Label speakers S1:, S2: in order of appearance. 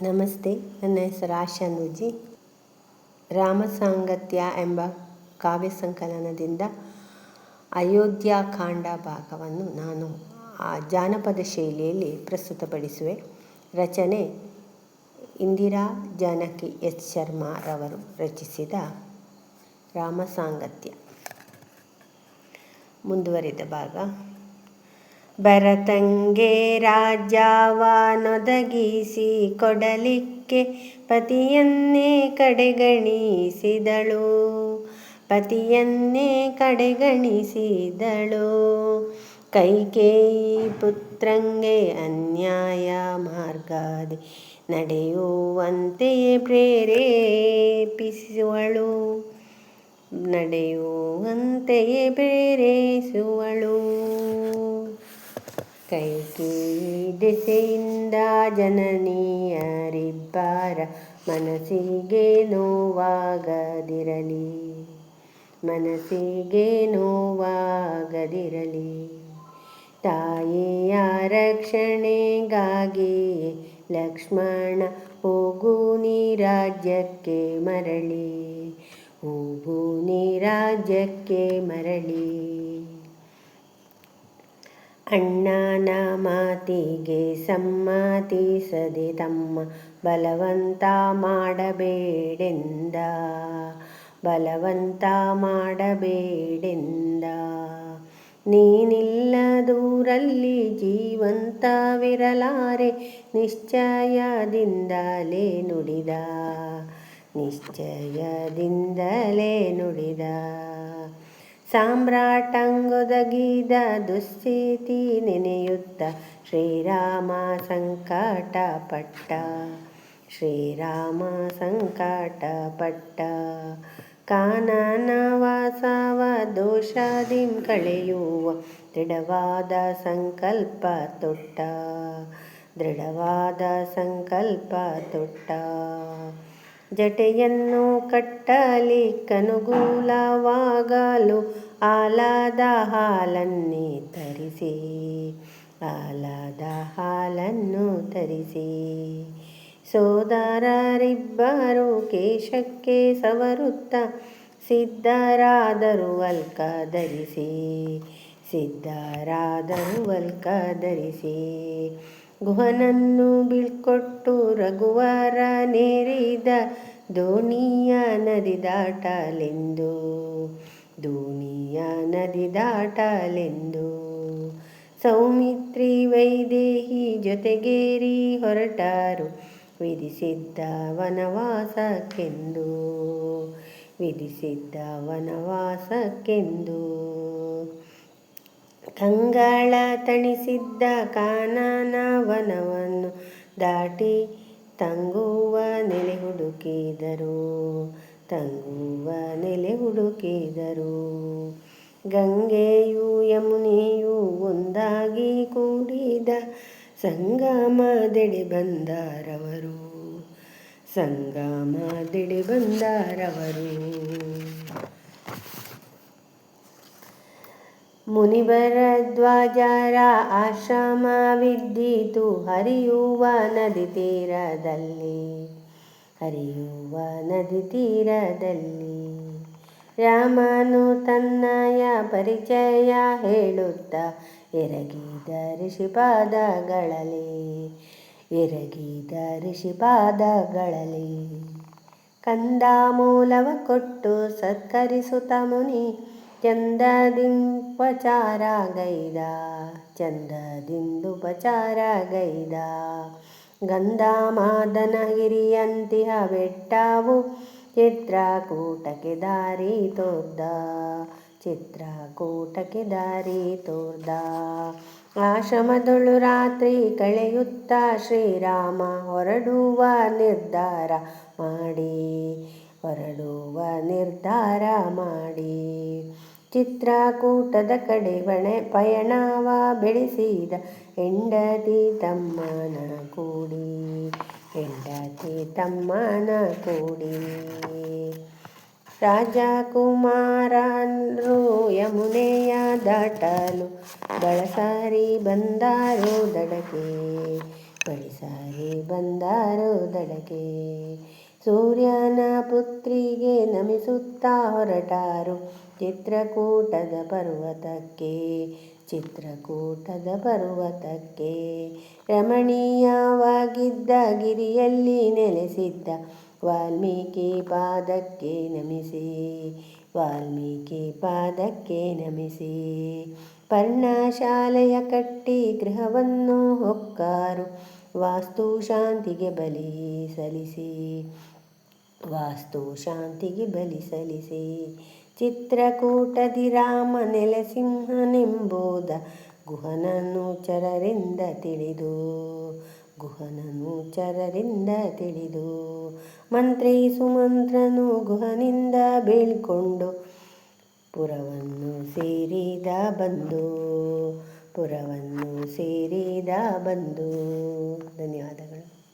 S1: ನಮಸ್ತೆ. ನನ್ನ ಹೆಸರು ಆಶಾ ನೂಜಿ. ರಾಮಸಾಂಗತ್ಯ ಎಂಬ ಕಾವ್ಯ ಸಂಕಲನದಿಂದ ಅಯೋಧ್ಯಾಕಾಂಡ ಭಾಗವನ್ನು ನಾನು ಜಾನಪದ ಶೈಲಿಯಲ್ಲಿ ಪ್ರಸ್ತುತಪಡಿಸುವೆ. ರಚನೆ ಇಂದಿರಾ ಜಾನಕಿ ಎಸ್ ಶರ್ಮಾರವರು ರಚಿಸಿದ ರಾಮಸಾಂಗತ್ಯ. ಮುಂದುವರಿದ ಭಾಗ. ಭರತಂಗೆ ರಾಜ್ಯವನೊದಗಿಸಿ ಕೊಡಲಿಕ್ಕೆ ಪತಿಯನ್ನೇ ಕಡೆಗಣಿಸಿದಳು. ಕೈಕೇಯಿ ಪುತ್ರಂಗೆ ಅನ್ಯಾಯ ಮಾರ್ಗದಿ ನಡೆಯುವಂತೆಯೇ ಪ್ರೇರೇಪಿಸುವಳು. ಕೈಕೇಯಿ ದೆಸೆಯಿಂದ ಜನನಿಯರಿಬ್ಬರ ಮನಸ್ಸಿಗೆ ನೋವಾಗದಿರಲಿ. ತಾಯಿಯ ರಕ್ಷಣೆಗಾಗಿ ಲಕ್ಷ್ಮಣ ಹೋಗು ನೀ ರಾಜ್ಯಕ್ಕೆ ಮರಳಿ. ಅಣ್ಣನ ಮಾತಿಗೆ ಸಮ್ಮತಿಸದೆ ತಮ್ಮ ಬಲವಂತ ಮಾಡಬೇಡೆಂದ. ನೀನಿಲ್ಲದೂರಲ್ಲಿ ಜೀವಂತವಿರಲಾರೆ ನಿಶ್ಚಯದಿಂದಲೇ ನುಡಿದ. ಸಾಮ್ರಾಟಂಗೊದಗಿದ ದುಸ್ಥಿತಿ ನೆನೆಯುತ್ತ ಶ್ರೀರಾಮ ಸಂಕಟಪಟ್ಟ. ಕಾನನ ವಾಸವ ದೋಷದಿಂ ಕಳೆಯುವ ದೃಢವಾದ ಸಂಕಲ್ಪ ತೊಟ್ಟ. ಜಟೆಯನ್ನು ಕಟ್ಟಲಿಕ್ಕನುಕೂಲವಾಗಲು ಆಲದ ಹಾಲನ್ನು ತರಿಸಿ. ಸೋದರರಿಬ್ಬರು ಕೇಶಕ್ಕೆ ಸವರುತ್ತ ಸಿದ್ಧರಾದರು ವಲ್ಕ ಧರಿಸಿ. ಗುಹನನ್ನು ಬೀಳ್ಕೊಟ್ಟು ರಘುವರ ನೇರಿದ ದೋಣಿಯ ನದಿ ದಾಟಲೆಂದು. ಸೌಮಿತ್ರಿ ವೈದೇಹಿ ಜೊತೆಗೇರಿ ಹೊರಟರು ವಿಧಿಸಿದ್ದ ವನವಾಸಕ್ಕೆಂದು. ಕಂಗಳ ತಣಿಸಿದ್ದ ಕಾನನ ವನವನ್ನು ದಾಟಿ ತಂಗುವ ನೆಲೆ ಹುಡುಕಿದರು. ಗಂಗೆಯೂ ಯಮುನೆಯೂ ಒಂದಾಗಿ ಕೂಡಿದ ಸಂಗಮದೆಡೆ ಬಂದರವರು. ಮುನಿಭರದ್ವಾಜರ ಆಶ್ರಮವಿದ್ದಿತು ಹರಿಯುವ ನದಿ ತೀರದಲ್ಲಿ. ರಾಮನು ತನ್ನಯ ಪರಿಚಯ ಹೇಳುತ್ತ ಎರಗಿದ ಋಷಿಪಾದಗಳಲ್ಲಿ. ಕಂದಮೂಲವ ಕೊಟ್ಟು ಸತ್ಕರಿಸುತ್ತ ಮುನಿ ಚಂದದಿಂದುಪಚಾರ ಗೈದ. ಗಂಧಮಾದನಗಿರಿಯಂತಿಹ ಬೆಟ್ಟವು ಚಿತ್ರಕೂಟಕ್ಕೆ ದಾರಿ ತೋರ್ದ. ಆಶ್ರಮದೊಳು ರಾತ್ರಿ ಕಳೆಯುತ್ತ ಶ್ರೀರಾಮ ಹೊರಡುವ ನಿರ್ಧಾರ ಮಾಡಿ. ಚಿತ್ರಕೂಟದ ಕಡೆ ಪಯಣವ ಬೆಳೆಸಿದ ಹೆಂಡತಿ ತಮ್ಮನ ಕೂಡಿ. ರಾಜಕುಮಾರರು ಯಮುನೆಯ ದಾಟಲು ಬಳಸಾರಿ ಬಂದರು ದಡಕ್ಕೆ. ಸಾರಿ ಬಂದಾರೋ ದಡಕ್ಕೆ. ಸೂರ್ಯನ ಪುತ್ರಿಗೆ ನಮಿಸುತ್ತಾ ಹೊರಟಾರು ಚಿತ್ರಕೂಟದ ಪರ್ವತಕ್ಕೆ. ಚಿತ್ರಕೂಟದ ಪರ್ವತಕ್ಕೆ ರಮಣೀಯವಾಗಿದ್ದ ಗಿರಿಯಲ್ಲಿ ನೆಲೆಸಿದ್ದ ವಾಲ್ಮೀಕಿ ಪಾದಕ್ಕೆ ನಮಿಸಿ. ವಾಲ್ಮೀಕಿ ಪಾದಕ್ಕೆ ನಮಿಸಿ. ಪರ್ಣಶಾಲೆಯ ಕಟ್ಟಿ ಗೃಹವನ್ನು ಹೊಕ್ಕಾರು ವಾಸ್ತು ಶಾಂತಿಗೆ ಬಲಿ ಸಲ್ಲಿಸಿ. ವಾಸ್ತು ಶಾಂತಿಗೆ ಬಲಿ ಸಲ್ಲಿಸಿ. ಚಿತ್ರಕೂಟದಿ ರಾಮ ನೆಲೆಸಿಂಹನೆಂಬುದ ಗುಹನನುಚರರಿಂದ ತಿಳಿದು. ಗುಹನನುಚರರಿಂದ ತಿಳಿದು. ಮಂತ್ರಿ ಸುಮಂತ್ರನು ಗುಹನಿಂದ ಬೀಳ್ಕೊಂಡು ಪುರವನ್ನು ಸೇರಿದ ಬಂದು. ಪುರವನ್ನು ಸೇರಿದ ಬಂದು. ಧನ್ಯವಾದಗಳು.